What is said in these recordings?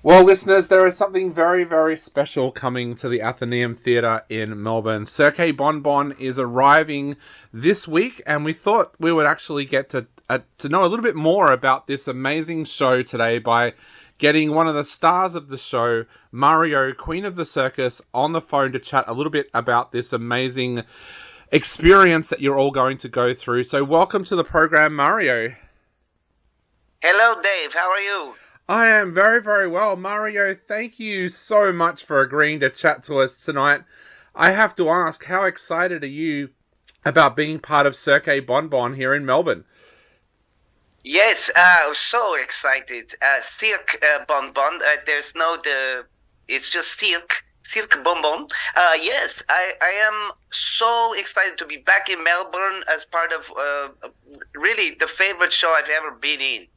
Well, listeners, there is something very, very special coming to the Athenaeum Theatre in Melbourne. Cirque Bon Bon is arriving this week, and we thought we would actually get to know a little bit more about this amazing show today by getting one of the stars of the show, Mario, Queen of the Circus, on the phone to chat a little bit about this amazing experience that you're all going to go through. So welcome to the program, Mario. Hello, Dave. How are you? I am very, very well. Mario, thank you so much for agreeing to chat to us tonight. I have to ask, how excited are you about being part of Cirque Bon Bon here in Melbourne? Yes, so excited. Cirque Bon Bon. It's just Cirque Bon Bon. Yes, I am so excited to be back in Melbourne as part of really the favorite show I've ever been in.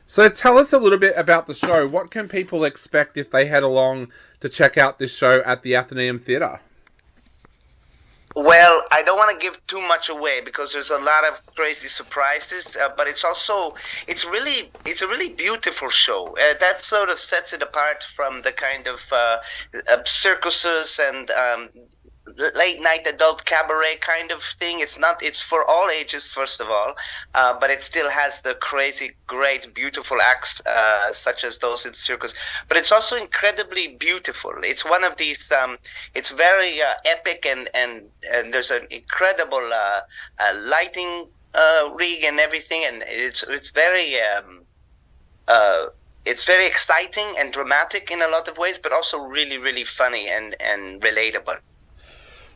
So tell us a little bit about the show. What can people expect if they head along to check out this show at the Athenaeum Theatre? Well, I don't want to give too much away because there's a lot of crazy surprises, but it's a really beautiful show. That sort of sets it apart from the kind of circuses and late night adult cabaret kind of thing. It's for all ages, first of all, but it still has the crazy, great, beautiful acts, such as those in circus. But it's also incredibly beautiful. It's one of these, it's very epic and there's an incredible lighting rig and everything. And it's very exciting and dramatic in a lot of ways, but also really, really funny and relatable.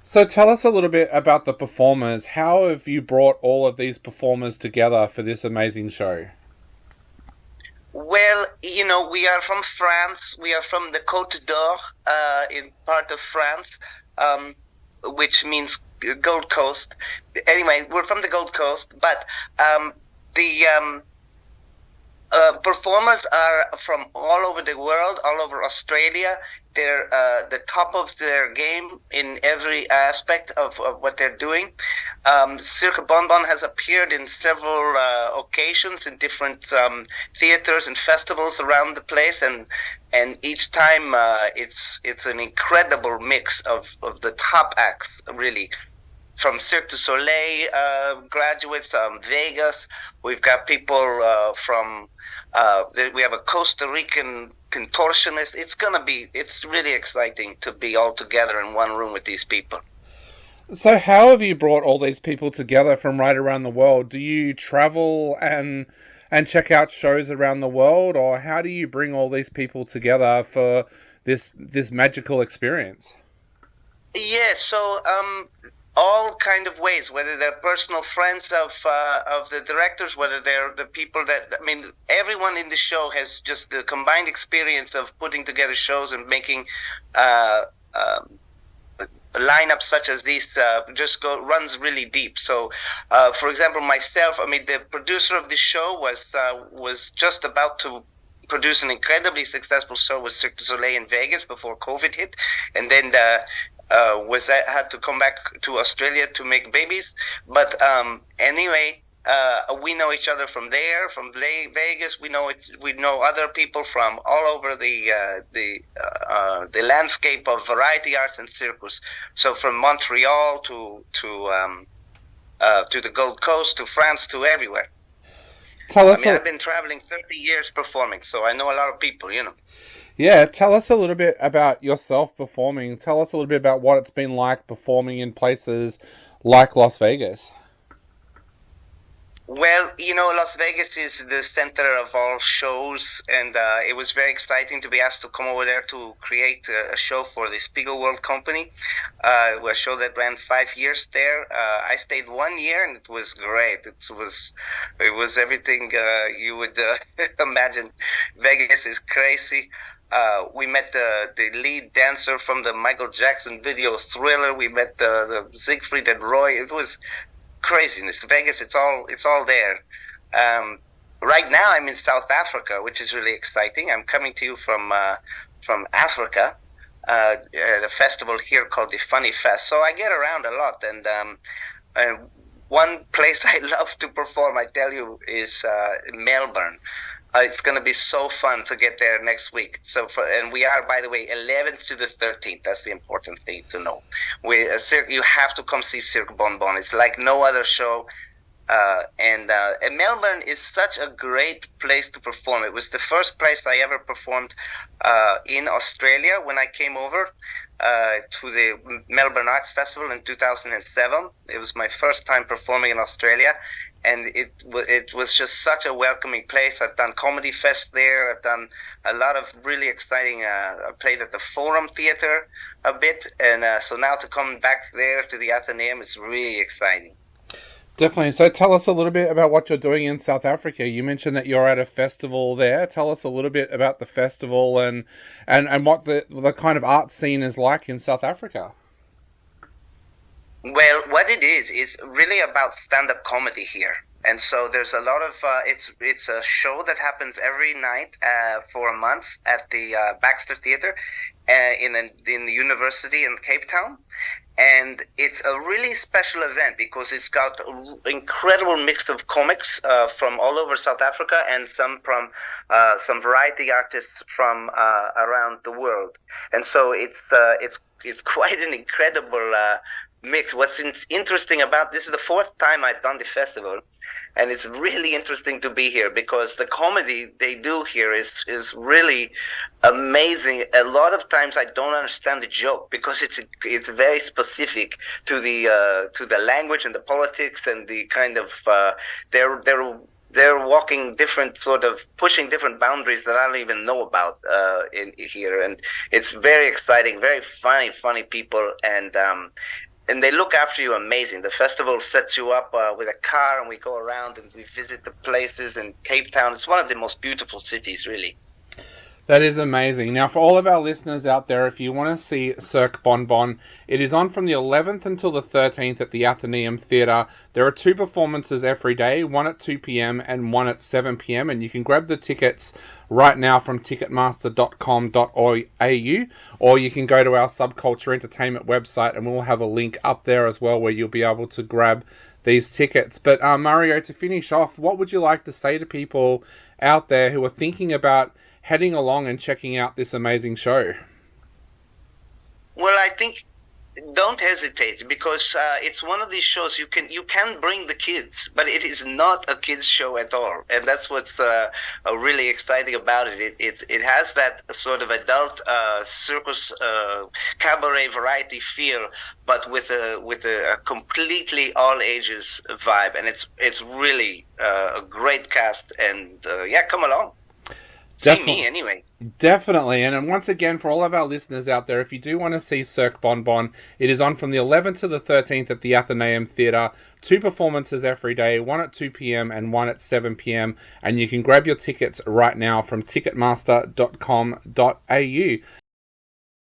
So tell us a little bit about the performers. How have you brought all of these performers together for this amazing show? Well, we are from France. We are from the Côte d'Or, in part of France, which means Gold Coast. Anyway, we're from the Gold Coast, but the performers are from all over the world, all over Australia. They're the top of their game in every aspect of what they're doing. Cirque Bon Bon has appeared in several occasions in different theaters and festivals around the place, and each time it's an incredible mix of the top acts, really. From Cirque du Soleil graduates, Vegas. We've got people we have a Costa Rican contortionist. It's really exciting to be all together in one room with these people. So how have you brought all these people together from right around the world? Do you travel and check out shows around the world, or how do you bring all these people together for this magical experience? Yeah, so all kind of ways, whether they're personal friends of the directors, whether they're the people everyone in the show has just the combined experience of putting together shows and making lineups such as these runs really deep. So, for example, myself, the producer of this show was just about to produce an incredibly successful show with Cirque du Soleil in Vegas before COVID hit, and then had to come back to Australia to make babies. But anyway, we know each other from there, from Vegas. We know other people from all over the landscape of variety arts and circus. So from Montreal to the Gold Coast, to France, to everywhere. I've been traveling 30 years performing, so I know a lot of people. Yeah, tell us a little bit about yourself performing. Tell us a little bit about what it's been like performing in places like Las Vegas. Well, Las Vegas is the center of all shows, and it was very exciting to be asked to come over there to create a show for the Spiegel World Company, a show that ran 5 years there. I stayed 1 year, and it was great. It was everything you would imagine. Vegas is crazy. We met the lead dancer from the Michael Jackson video Thriller. We met the Siegfried and Roy. It was craziness. Vegas, it's all there. Right now, I'm in South Africa, which is really exciting. I'm coming to you from Africa at a festival here called the Funny Fest. So I get around a lot, and one place I love to perform, I tell you, is Melbourne. It's going to be so fun to get there next week. And we are, by the way, 11th to the 13th. That's the important thing to know. You have to come see Cirque Bon Bon. It's like no other show. And Melbourne is such a great place to perform. It was the first place I ever performed in Australia when I came over to the Melbourne Arts Festival in 2007. It was my first time performing in Australia, and it was just such a welcoming place. I've done Comedy Fest there. I've done a lot of really exciting. I played at the Forum Theatre a bit, and so now to come back there to the Athenaeum, it's really exciting. Definitely. So tell us a little bit about what you're doing in South Africa. You mentioned that you're at a festival there. Tell us a little bit about the festival and what the kind of art scene is like in South Africa. Well, what it is really about stand-up comedy here. And so there's a lot of, it's a show that happens every night for a month at the Baxter Theatre in the university in Cape Town. And it's a really special event because it's got an incredible mix of comics from all over South Africa and some from some variety artists from around the world. And so it's quite an incredible mix. What's interesting about this is the fourth time I've done the festival, and it's really interesting to be here because the comedy they do here is really amazing. A lot of times I don't understand the joke because it's very specific to the language and the politics and the kind of they're walking different sort of pushing different boundaries that I don't even know about in here, and it's very exciting, very funny people, and they look after you amazing. The festival sets you up with a car, and we go around and we visit the places in Cape Town. It's one of the most beautiful cities, really. That is amazing. Now, for all of our listeners out there, if you want to see Cirque Bon Bon, it is on from the 11th until the 13th at the Athenaeum Theatre. There are 2 performances every day, one at 2 p.m. and one at 7 p.m. And you can grab the tickets right now from ticketmaster.com.au, or you can go to our Subculture Entertainment website and we'll have a link up there as well where you'll be able to grab these tickets. But Mario, to finish off, what would you like to say to people out there who are thinking about heading along and checking out this amazing show? Well, I think don't hesitate because it's one of these shows you can bring the kids, but it is not a kids show at all, and that's what's really exciting about it. It has that sort of adult circus cabaret variety feel, but with a completely all ages vibe, and it's really a great cast, and come along. See me anyway. Definitely. And once again, for all of our listeners out there, if you do want to see Cirque Bon Bon, it is on from the 11th to the 13th at the Athenaeum Theatre. 2 performances every day, one at 2 p.m. and one at 7 p.m. And you can grab your tickets right now from ticketmaster.com.au.